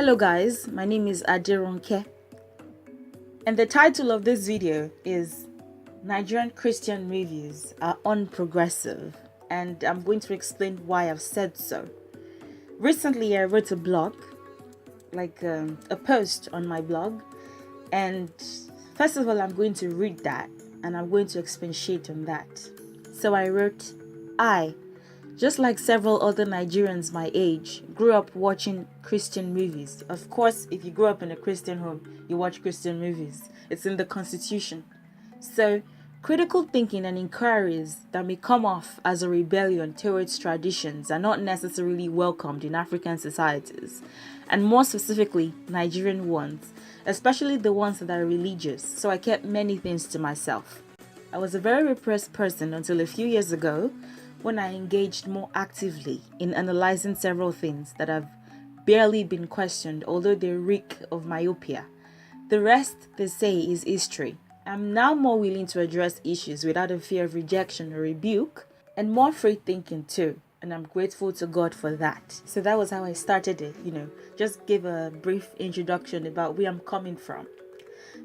Hello guys, my name is Adironke, and the title of this video is Nigerian Christian movies are unprogressive, and I'm going to explain why I've said so. Recently I wrote a blog, a post on my blog, and first of all I'm going to read that and I'm going to expatiate on that. So I wrote, just like several other Nigerians my age, grew up watching Christian movies. Of course, if you grew up in a Christian home, you watch Christian movies. It's in the Constitution. So, critical thinking and inquiries that may come off as a rebellion towards traditions are not necessarily welcomed in African societies, and more specifically, Nigerian ones, especially the ones that are religious. So I kept many things to myself. I was a very repressed person until a few years ago, when I engaged more actively in analyzing several things that have barely been questioned, although they reek of myopia. The rest, they say, is history. I'm now more willing to address issues without a fear of rejection or rebuke, and more free thinking too, and I'm grateful to God for that. So that was how I started it, just give a brief introduction about where I'm coming from.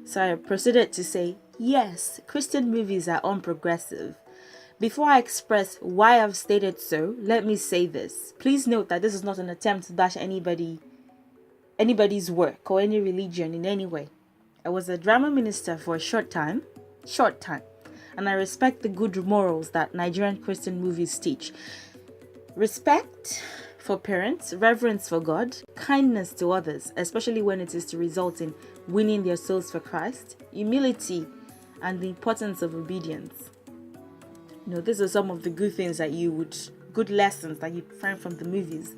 So I proceeded to say, yes, Christian movies are unprogressive. Before I express why I've stated so, let me say this. Please note that this is not an attempt to bash anybody's work or any religion in any way. I was a drama minister for a short time, and I respect the good morals that Nigerian Christian movies teach. Respect for parents, reverence for God, kindness to others, especially when it is to result in winning their souls for Christ, humility, and the importance of obedience. These are some of the good lessons that you find from the movies.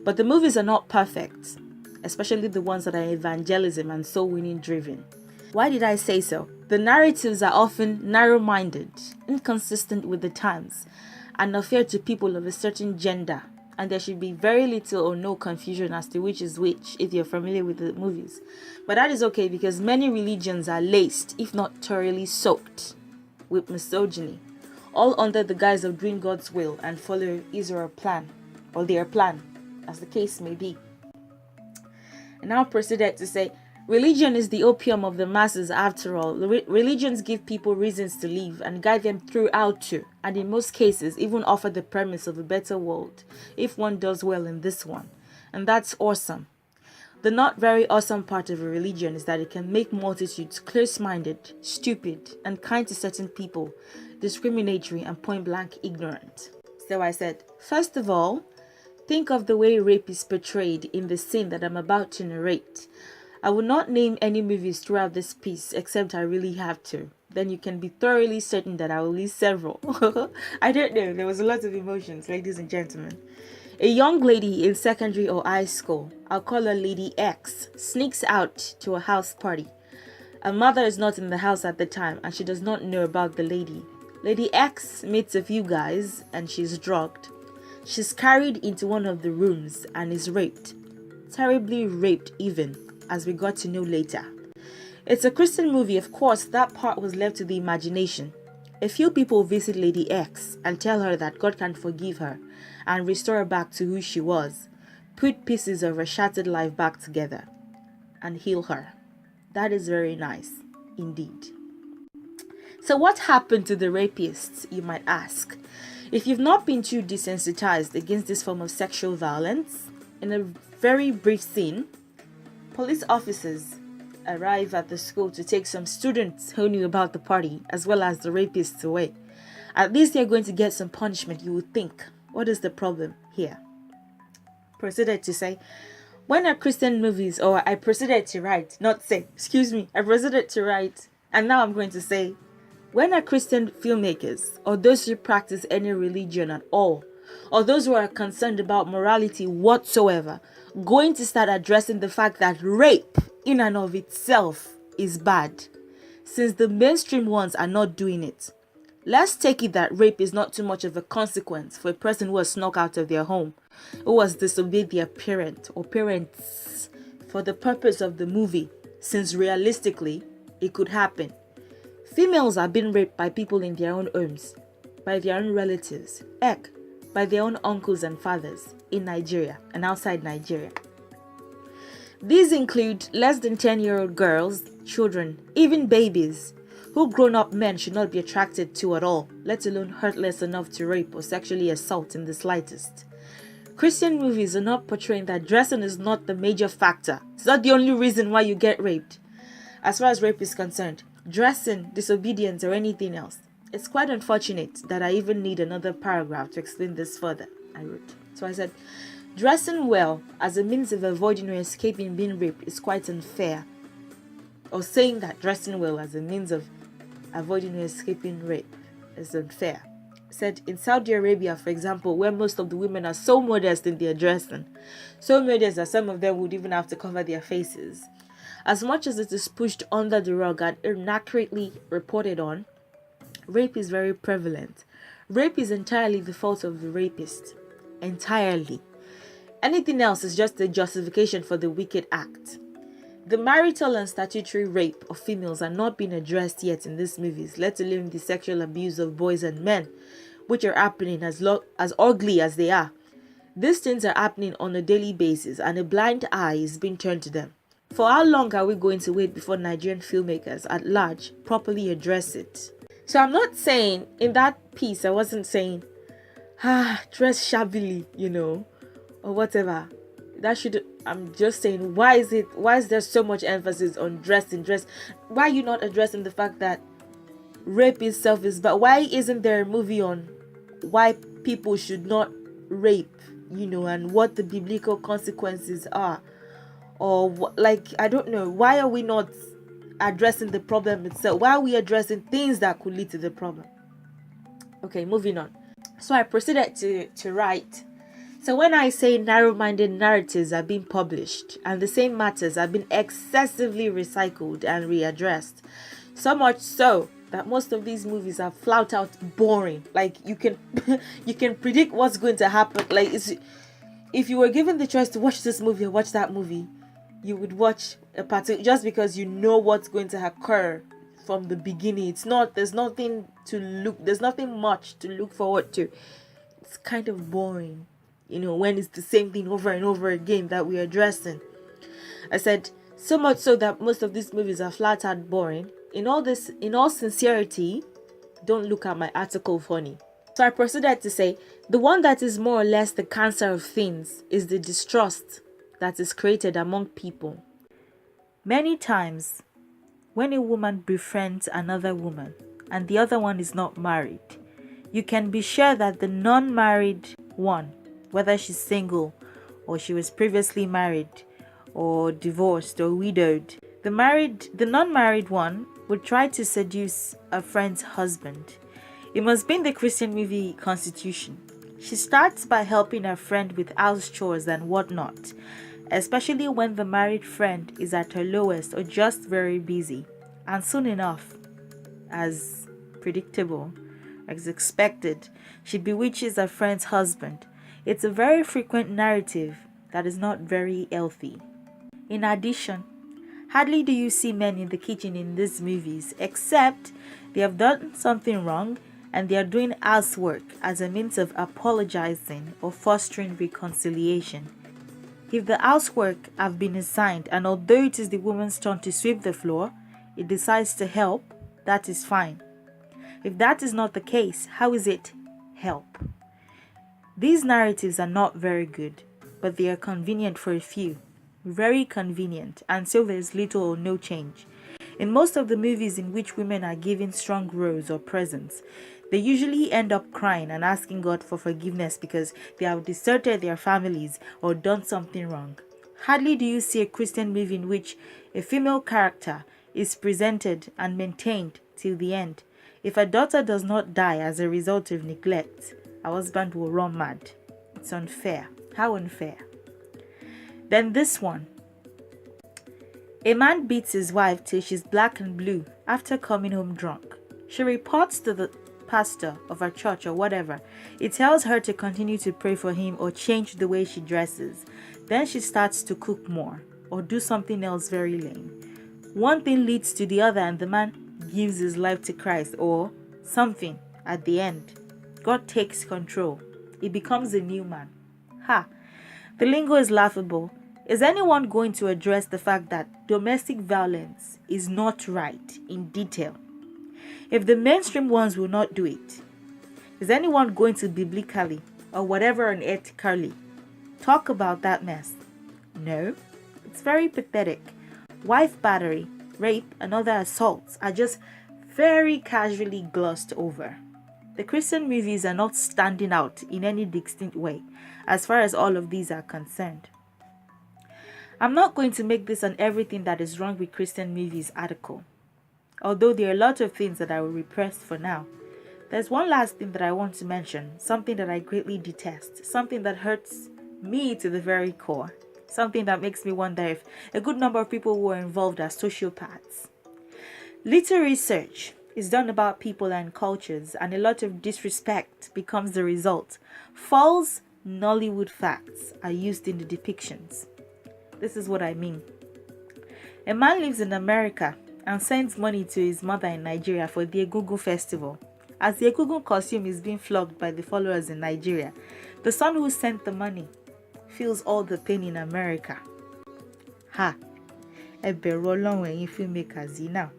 But the movies are not perfect, especially the ones that are evangelism and soul winning driven. Why did I say so? The narratives are often narrow-minded, inconsistent with the times, and unfair to people of a certain gender. And there should be very little or no confusion as to which is which if you're familiar with the movies. But that is okay because many religions are laced, if not thoroughly soaked, with misogyny, all under the guise of doing God's will and follow Israel's plan, or their plan, as the case may be. And now proceeded to say, religion is the opium of the masses after all. Religions give people reasons to live and guide them through how to, and in most cases even offer the premise of a better world, if one does well in this one. And that's awesome. The not very awesome part of a religion is that it can make multitudes close-minded, stupid, and kind to certain people, discriminatory and point-blank ignorant. So I said, first of all, think of the way rape is portrayed in the scene that I'm about to narrate. I will not name any movies throughout this piece except I really have to. Then you can be thoroughly certain that I will list several. I don't know, there was a lot of emotions, ladies and gentlemen. A young lady in secondary or high school, I'll call her Lady X, sneaks out to a house party. Her mother is not in the house at the time and she does not know about the lady. Lady X meets a few guys and she's drugged. She's carried into one of the rooms and is raped. Terribly raped even, as we got to know later. It's a Christian movie, of course, that part was left to the imagination. A few people visit Lady X and tell her that God can forgive her and restore her back to who she was, put pieces of her shattered life back together, and heal her. That is very nice, indeed. So what happened to the rapists, you might ask? If you've not been too desensitized against this form of sexual violence, in a very brief scene, police officers arrive at the school to take some students who knew about the party, as well as the rapists, away. At least they're going to get some punishment, you would think. What is the problem here? Proceeded to say, when are Christian movies, or I proceeded to write, I proceeded to write, and now I'm going to say, when are Christian filmmakers, or those who practice any religion at all, or those who are concerned about morality whatsoever, going to start addressing the fact that rape in and of itself is bad, since the mainstream ones are not doing it? Let's take it that rape is not too much of a consequence for a person who has snuck out of their home, who has disobeyed their parent or parents for the purpose of the movie, since realistically, it could happen. Females are being raped by people in their own homes, by their own relatives, by their own uncles and fathers in Nigeria and outside Nigeria. These include less than 10-year-old girls, children, even babies, who grown-up men should not be attracted to at all, let alone heartless enough to rape or sexually assault in the slightest. Christian movies are not portraying that dressing is not the major factor. It's not the only reason why you get raped. As far as rape is concerned, dressing, disobedience, or anything else. It's quite unfortunate that I even need another paragraph to explain this further, I wrote. So I said, dressing well as a means of avoiding or escaping being raped is quite unfair. Or saying that dressing well as a means of avoiding or escaping rape is unfair. Said in Saudi Arabia, for example, where most of the women are so modest in their dressing, so modest that some of them would even have to cover their faces. As much as it is pushed under the rug and inaccurately reported on, rape is very prevalent. Rape is entirely the fault of the rapist. Entirely. Anything else is just a justification for the wicked act. The marital and statutory rape of females are not being addressed yet in these movies, let alone the sexual abuse of boys and men, which are happening as ugly as they are. These things are happening on a daily basis and a blind eye is being turned to them. For how long are we going to wait before Nigerian filmmakers at large properly address it? So I'm not saying, in that piece, I wasn't saying, dress shabbily, or whatever. I'm just saying, why is there so much emphasis on dress? Why are you not addressing the fact that rape itself is bad? Why isn't there a movie on why people should not rape, and what the biblical consequences are? Or I don't know, why are we not addressing the problem itself? Why are we addressing things that could lead to the problem? Okay, moving on. So I proceeded to write. So when I say narrow-minded narratives are being published and the same matters are being excessively recycled and readdressed, so much so that most of these movies are flat out boring. You can you can predict what's going to happen. If you were given the choice to watch this movie or watch that movie, you would watch a particular, just because you know what's going to occur from the beginning. There's nothing much to look forward to. It's kind of boring, when it's the same thing over and over again that we're addressing. I said, so much so that most of these movies are flat out boring. In all sincerity, don't look at my article funny. So I proceeded to say, the one that is more or less the cancer of things is the distrust that is created among people. Many times, when a woman befriends another woman and the other one is not married, you can be sure that the non-married one, whether she's single or she was previously married or divorced or widowed, the non-married one would try to seduce a friend's husband. It must be in the Christian movie constitution. She starts by helping her friend with house chores and whatnot, especially when the married friend is at her lowest or just very busy. And soon enough, as predictable, as expected, she bewitches her friend's husband. It's a very frequent narrative that is not very healthy. In addition, hardly do you see men in the kitchen in these movies, except they have done something wrong and they are doing housework as a means of apologizing or fostering reconciliation. If the housework have been assigned and although it is the woman's turn to sweep the floor, it decides to help, that is fine. If that is not the case, how is it help? These narratives are not very good, but they are convenient for a few. Very convenient, and so there's little or no change. In most of the movies in which women are given strong roles or presents, they usually end up crying and asking God for forgiveness because they have deserted their families or done something wrong. Hardly do you see a Christian movie in which a female character is presented and maintained till the end. If a daughter does not die as a result of neglect, her husband will run mad. It's unfair. How unfair? Then this one. A man beats his wife till she's black and blue after coming home drunk. She reports to the pastor of her church or whatever. It tells her to continue to pray for him or change the way she dresses. Then she starts to cook more or do something else very lame. One thing leads to the other and the man gives his life to Christ or something at the end. God takes control. He becomes a new man. Ha! The lingo is laughable. Is anyone going to address the fact that domestic violence is not right in detail? If the mainstream ones will not do it, is anyone going to biblically or whatever unethically talk about that mess? No. It's very pathetic. Wife battery, rape, and other assaults are just very casually glossed over. The Christian movies are not standing out in any distinct way as far as all of these are concerned. I'm not going to make this an everything that is wrong with Christian movies article, although there are a lot of things that I will repress for now. There's one last thing that I want to mention, something that I greatly detest, something that hurts me to the very core, something that makes me wonder if a good number of people who are involved are sociopaths. Little research is done about people and cultures, and a lot of disrespect becomes the result. False Nollywood facts are used in the depictions. This is what I mean. A man lives in America and sends money to his mother in Nigeria for the Egungun festival. As the Egungun costume is being flogged by the followers in Nigeria, the son who sent the money feels all the pain in America. Ha! Ẹbẹ̀rù Ọlọ́run ẹ̀yin filmmakers yìí now.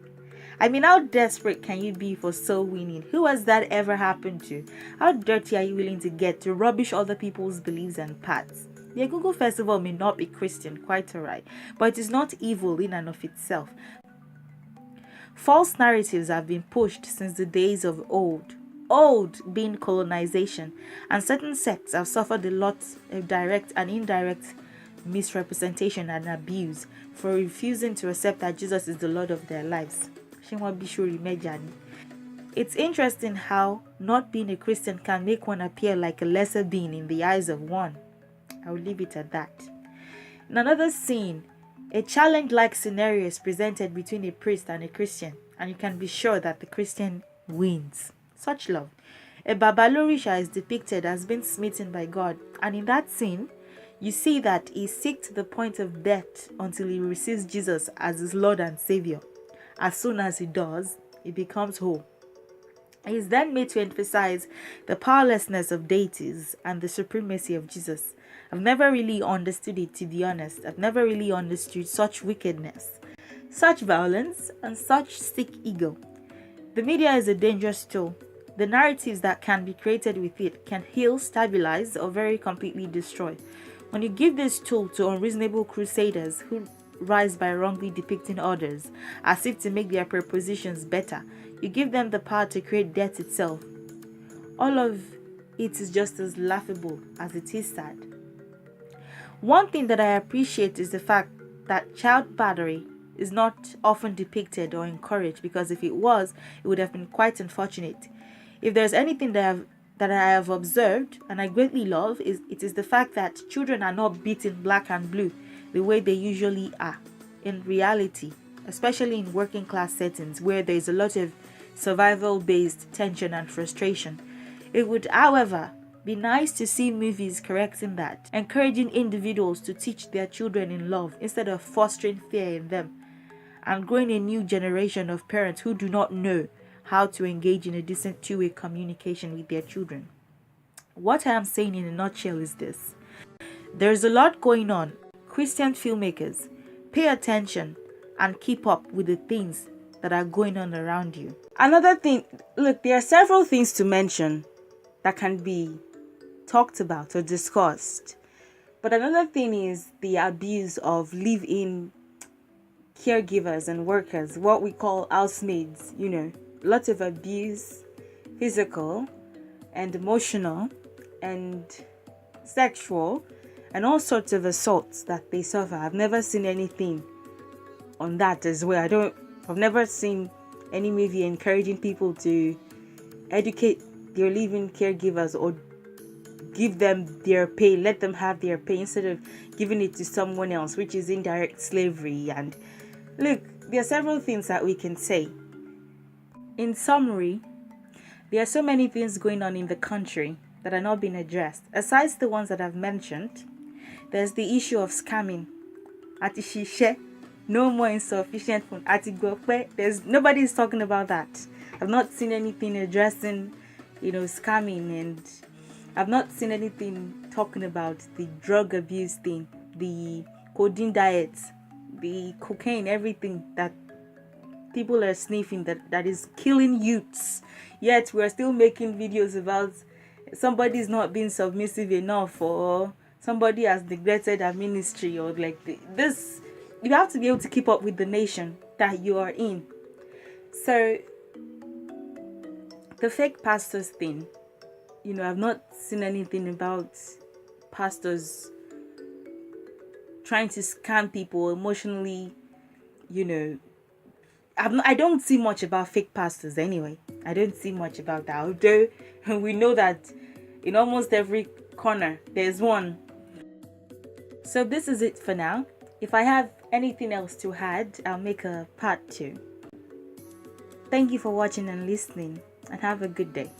I mean, how desperate can you be for soul winning? Who has that ever happened to? How dirty are you willing to get to rubbish other people's beliefs and paths? The Egungun festival may not be Christian, quite alright, but it is not evil in and of itself. False narratives have been pushed since the days of old being colonization, and certain sects have suffered a lot of direct and indirect misrepresentation and abuse for refusing to accept that Jesus is the Lord of their lives. It's interesting how not being a Christian can make one appear like a lesser being in the eyes of one. I will leave it at that. In another scene, a challenge-like scenario is presented between a priest and a Christian, and you can be sure that the Christian wins. Such love. A Babalorisha is depicted as being smitten by God, and in that scene, you see that he is sick to the point of death until he receives Jesus as his Lord and Savior. As soon as he does, he becomes whole. He is then made to emphasize the powerlessness of deities and the supremacy of Jesus. I've never really understood it, to be honest. I've never really understood such wickedness, such violence, and such sick ego. The media is a dangerous tool. The narratives that can be created with it can heal, stabilize, or very completely destroy. When you give this tool to unreasonable crusaders who rise by wrongly depicting others as if to make their propositions better, you give them the power to create death itself. All of it is just as laughable as it is sad. One thing that I appreciate is the fact that child battery is not often depicted or encouraged, because if it was, it would have been quite unfortunate. If there's anything that I have observed and I greatly love, it is the fact that children are not beaten black and blue the way they usually are in reality, especially in working class settings where there is a lot of survival-based tension and frustration. It would, however, be nice to see movies correcting that, encouraging individuals to teach their children in love instead of fostering fear in them, and growing a new generation of parents who do not know how to engage in a decent two-way communication with their children. What I am saying in a nutshell is this: there's a lot going on. Christian filmmakers, pay attention and keep up with the things that are going on around you. Another thing, look, there are several things to mention that can be talked about or discussed. But another thing is the abuse of live-in caregivers and workers, what we call housemaids, lots of abuse, physical and emotional and sexual, and all sorts of assaults that they suffer. I've never seen anything on that as well. I've never seen any movie encouraging people to educate their live-in caregivers or give them their pay, let them have their pay instead of giving it to someone else, which is indirect slavery. And look, there are several things that we can say. In summary, there are so many things going on in the country that are not being addressed. Aside the ones that I've mentioned, there's the issue of scamming. Atishishe, no more insufficient fund. Nobody is talking about that. I've not seen anything addressing, scamming, and I've not seen anything talking about the drug abuse thing, the codeine diet, the cocaine, everything that people are sniffing that is killing youths. Yet we're still making videos about somebody's not being submissive enough, or somebody has neglected their ministry, or like this. You have to be able to keep up with the nation that you are in. So the fake pastors thing, I've not seen anything about pastors trying to scam people emotionally. I don't see much about fake pastors anyway. I don't see much about that. Although we know that in almost every corner there's one. So this is it for now. If I have anything else to add, I'll make a part 2. Thank you for watching and listening, and have a good day.